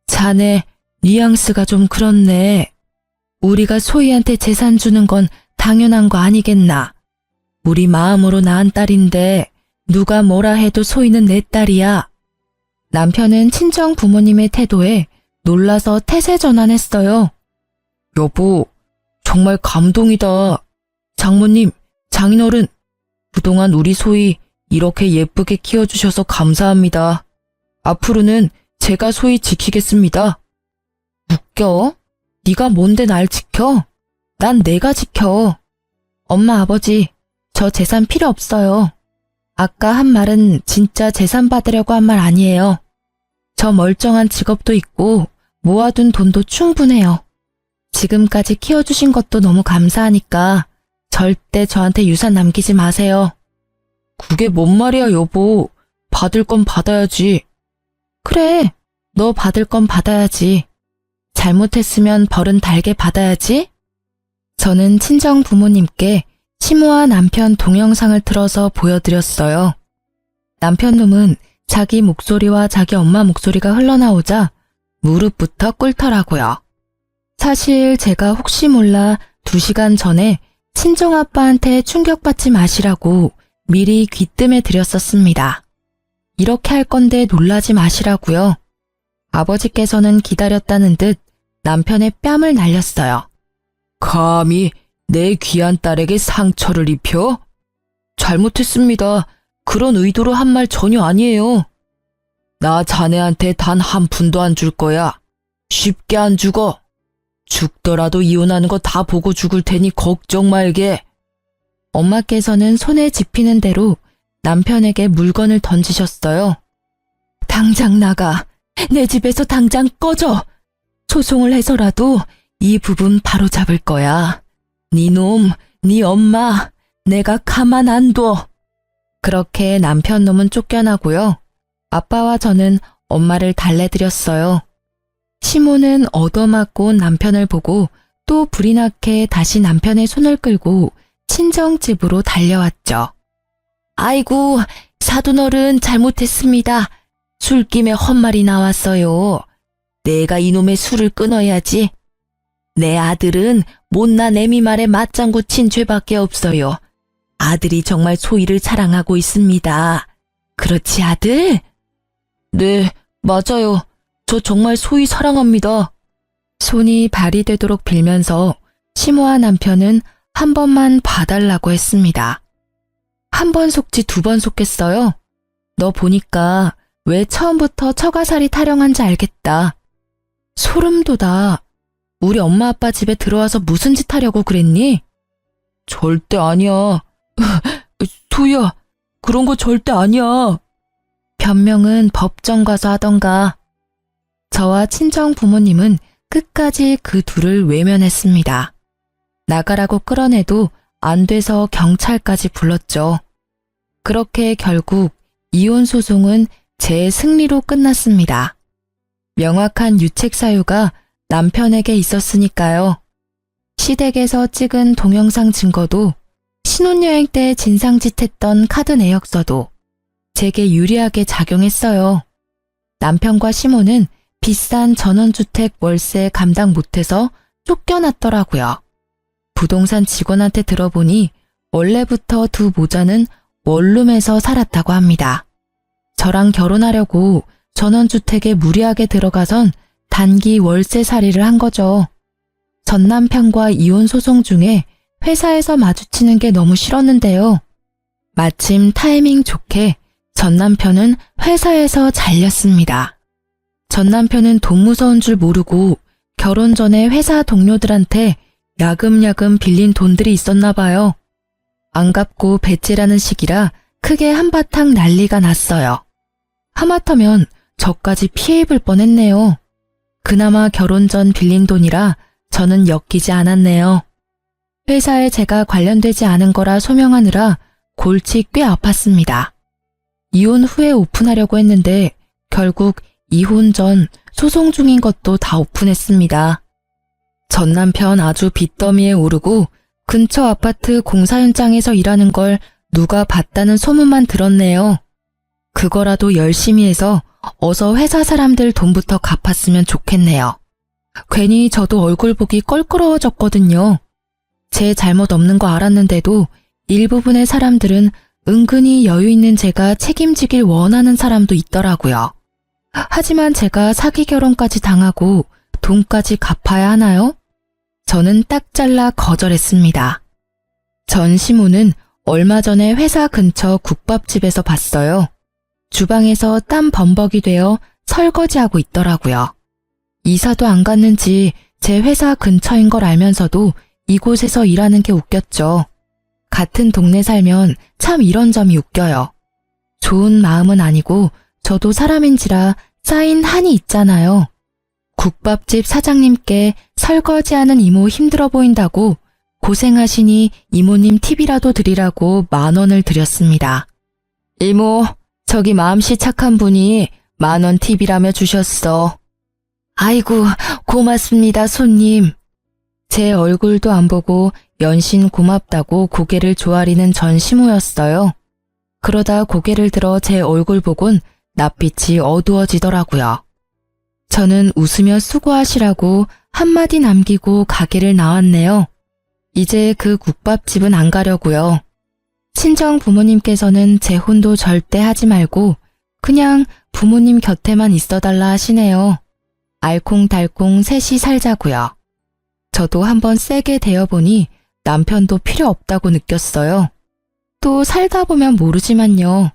자네, 뉘앙스가 좀 그렇네. 우리가 소희한테 재산 주는 건 당연한 거 아니겠나. 우리 마음으로 낳은 딸인데 누가 뭐라 해도 소희는 내 딸이야. 남편은 친정 부모님의 태도에 놀라서 태세 전환했어요. 여보, 정말 감동이다. 장모님, 장인어른, 그동안 우리 소희 이렇게 예쁘게 키워주셔서 감사합니다. 앞으로는 제가 소희 지키겠습니다. 웃겨? 네가 뭔데 날 지켜? 난 내가 지켜. 엄마 아버지, 저 재산 필요 없어요. 아까 한 말은 진짜 재산 받으려고 한 말 아니에요. 저 멀쩡한 직업도 있고 모아둔 돈도 충분해요. 지금까지 키워주신 것도 너무 감사하니까 절대 저한테 유산 남기지 마세요. 그게 뭔 말이야 여보. 받을 건 받아야지. 그래, 너 받을 건 받아야지. 잘못했으면 벌은 달게 받아야지. 저는 친정 부모님께 시모와 남편 동영상을 틀어서 보여드렸어요. 남편놈은 자기 목소리와 자기 엄마 목소리가 흘러나오자 무릎부터 꿇더라고요. 사실 제가 혹시 몰라 2시간 전에 친정아빠한테 충격받지 마시라고 미리 귀뜸해 드렸었습니다. 이렇게 할 건데 놀라지 마시라고요. 아버지께서는 기다렸다는 듯 남편의 뺨을 날렸어요. 감히 내 귀한 딸에게 상처를 입혀? 잘못했습니다. 그런 의도로 한 말 전혀 아니에요. 나 자네한테 단 한 푼도 안 줄 거야. 쉽게 안 죽어. 죽더라도 이혼하는 거 다 보고 죽을 테니 걱정 말게. 엄마께서는 손에 집히는 대로 남편에게 물건을 던지셨어요. 당장 나가. 내 집에서 당장 꺼져. 소송을 해서라도 이 부분 바로 잡을 거야. 네 놈, 네 엄마, 내가 가만 안 둬. 그렇게 남편 놈은 쫓겨나고요. 아빠와 저는 엄마를 달래드렸어요. 시모는 얻어맞고 온 남편을 보고 또 불이 나게 다시 남편의 손을 끌고 친정집으로 달려왔죠. 아이고, 사돈어른 잘못했습니다. 술김에 헛말이 나왔어요. 내가 이놈의 술을 끊어야지. 내 아들은 못난 애미 말에 맞장구 친 죄밖에 없어요. 아들이 정말 소희를 사랑하고 있습니다. 그렇지 아들? 네, 맞아요. 저 정말 소희 사랑합니다. 손이 발이 되도록 빌면서 시모와 남편은 한 번만 봐달라고 했습니다. 한 번 속지 2번 속겠어요. 너 보니까 왜 처음부터 처가살이 타령한지 알겠다. 소름 돋아. 우리 엄마 아빠 집에 들어와서 무슨 짓 하려고 그랬니? 절대 아니야. 소희야, 그런 거 절대 아니야. 변명은 법정 가서 하던가. 저와 친정 부모님은 끝까지 그 둘을 외면했습니다. 나가라고 끌어내도 안 돼서 경찰까지 불렀죠. 그렇게 결국 이혼 소송은 제 승리로 끝났습니다. 명확한 유책 사유가 남편에게 있었으니까요. 시댁에서 찍은 동영상 증거도 신혼여행 때 진상짓했던 카드 내역서도 제게 유리하게 작용했어요. 남편과 시모는 비싼 전원주택 월세 감당 못해서 쫓겨났더라고요. 부동산 직원한테 들어보니 원래부터 두 모자는 원룸에서 살았다고 합니다. 저랑 결혼하려고 전원주택에 무리하게 들어가선 단기 월세살이를 한 거죠. 전 남편과 이혼 소송 중에 회사에서 마주치는 게 너무 싫었는데요. 마침 타이밍 좋게 전 남편은 회사에서 잘렸습니다. 전 남편은 돈 무서운 줄 모르고 결혼 전에 회사 동료들한테 야금야금 빌린 돈들이 있었나 봐요. 안 갚고 배째라는 시기라 크게 한바탕 난리가 났어요. 하마터면 저까지 피해 입을 뻔했네요. 그나마 결혼 전 빌린 돈이라 저는 엮이지 않았네요. 회사에 제가 관련되지 않은 거라 소명하느라 골치 꽤 아팠습니다. 이혼 후에 오픈하려고 했는데 결국 이혼 전 소송 중인 것도 다 오픈했습니다. 전 남편 아주 빚더미에 오르고 근처 아파트 공사 현장에서 일하는 걸 누가 봤다는 소문만 들었네요. 그거라도 열심히 해서 어서 회사 사람들 돈부터 갚았으면 좋겠네요. 괜히 저도 얼굴 보기 껄끄러워졌거든요. 제 잘못 없는 거 알았는데도 일부분의 사람들은 은근히 여유 있는 제가 책임지길 원하는 사람도 있더라고요. 하지만 제가 사기 결혼까지 당하고 돈까지 갚아야 하나요? 저는 딱 잘라 거절했습니다. 전 시모는 얼마 전에 회사 근처 국밥집에서 봤어요. 주방에서 땀 범벅이 되어 설거지하고 있더라고요. 이사도 안 갔는지 제 회사 근처인 걸 알면서도 이곳에서 일하는 게 웃겼죠. 같은 동네 살면 참 이런 점이 웃겨요. 좋은 마음은 아니고 저도 사람인지라 쌓인 한이 있잖아요. 국밥집 사장님께 설거지하는 이모 힘들어 보인다고 고생하시니 이모님 팁이라도 드리라고 10,000원을 드렸습니다. 이모, 저기 마음씨 착한 분이 10,000원 팁이라며 주셨어. 아이고, 고맙습니다, 손님. 제 얼굴도 안 보고 연신 고맙다고 고개를 조아리는 전 시모였어요. 그러다 고개를 들어 제 얼굴 보곤 낯빛이 어두워지더라고요. 저는 웃으며 수고하시라고 한마디 남기고 가게를 나왔네요. 이제 그 국밥집은 안 가려고요. 친정 부모님께서는 재혼도 절대 하지 말고 그냥 부모님 곁에만 있어달라 하시네요. 알콩달콩 셋이 살자고요. 저도 한번 세게 대어보니 남편도 필요 없다고 느꼈어요. 또 살다 보면 모르지만요.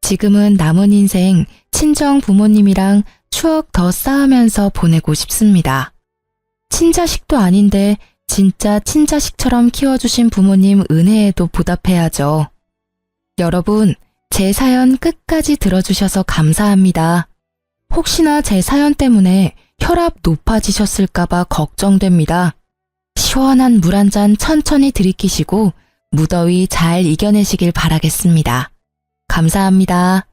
지금은 남은 인생 친정 부모님이랑 추억 더 쌓으면서 보내고 싶습니다. 친자식도 아닌데 진짜 친자식처럼 키워주신 부모님 은혜에도 보답해야죠. 여러분, 제 사연 끝까지 들어주셔서 감사합니다. 혹시나 제 사연 때문에 혈압 높아지셨을까봐 걱정됩니다. 시원한 물 한 잔 천천히 들이키시고 무더위 잘 이겨내시길 바라겠습니다. 감사합니다.